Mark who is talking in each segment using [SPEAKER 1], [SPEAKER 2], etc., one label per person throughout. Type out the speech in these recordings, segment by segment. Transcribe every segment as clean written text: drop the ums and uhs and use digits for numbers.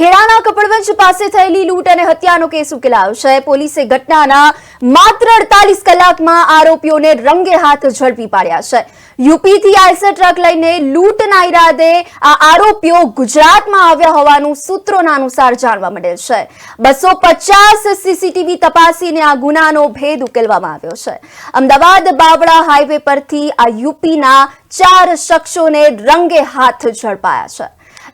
[SPEAKER 1] ખેડાના કપડવંજ પાસે થયેલી લૂંટ અને હત્યાનો કેસ ઉકેલાયો છે। પોલીસે ઘટનાના માત્ર 48 કલાકમાં આરોપીઓને રંગે હાથ ઝડપી પાડ્યા છે। યુપીથી આઈસર ટ્રક લઈને લૂંટના ઈરાદે આ આરોપીઓ ગુજરાતમાં આવ્યા હોવાનું સૂત્રોના અનુસાર જાણવા મળેલ છે। 250 સીસીટીવી તપાસીને આ ગુનાનો ભેદ ઉકેલવામાં આવ્યો છે। અમદાવાદ બાવળા હાઈવે પરથી આ યુપીના 4 શખ્સોને રંગે હાથ ઝડપાયા છે।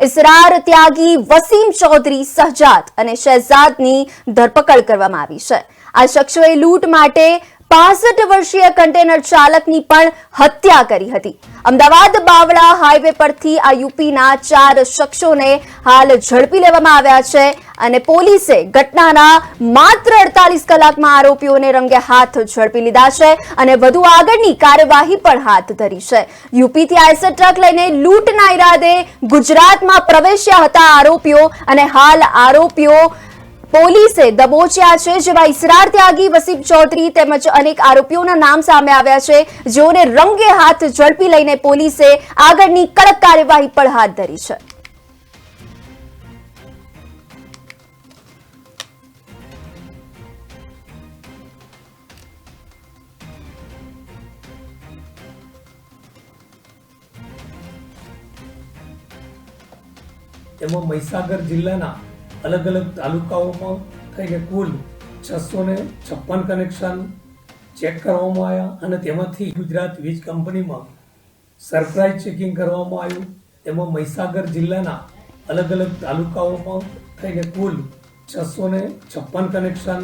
[SPEAKER 1] इसरार त्यागी वसीम चौधरी सहजाद અને શહેજાદની ધરપકડ કરવામાં આવી છે। આ શખ્સોએ લૂંટ માટે 65 વર્ષીય કન્ટેનર ચાલકની પણ હત્યા કરી હતી। અમદાવાદ બાવળા હાઈવે પરથી આ યુપીના 4 શખ્સોને હાલ ઝડપી લેવામાં આવ્યા છે અને પોલીસે ઘટનાના માત્ર 48 કલાકમાં આરોપીઓને રંગે હાથ ઝડપી લીધા છે અને વધુ આગળની કાર્યવાહી પણ હાથ ધરી છે। યુપીથી આઈસર ટ્રક લઈને લૂંટના ઈરાદે ગુજરાતમાં પ્રવેશ્યા હતા આરોપીઓ અને હાલ આરોપીઓ પોલીસે દબોચ્યા છે, જેમાં ઇસરાર ત્યાગી વસીમ ચૌધરી તેમજ અનેક આરોપીઓના નામ સામે આવ્યા છે, જેઓને રંગે હાથ ઝડપી લઈને પોલીસે આગળની કડક કાર્યવાહી પણ હાથ ધરી છે।
[SPEAKER 2] તેમાં મહીસાગર જિલ્લાના અલગ અલગ તાલુકાઓમાં થઈને કુલ 656 કનેક્શન ચેક કરવામાં આવ્યા અને તેમાંથી ગુજરાત વીજ કંપનીમાં સરપ્રાઇઝ ચેકિંગ કરવામાં આવ્યું। તેમાં મહીસાગર જિલ્લાના અલગ અલગ તાલુકાઓમાં થઈને કુલ 656 કનેક્શન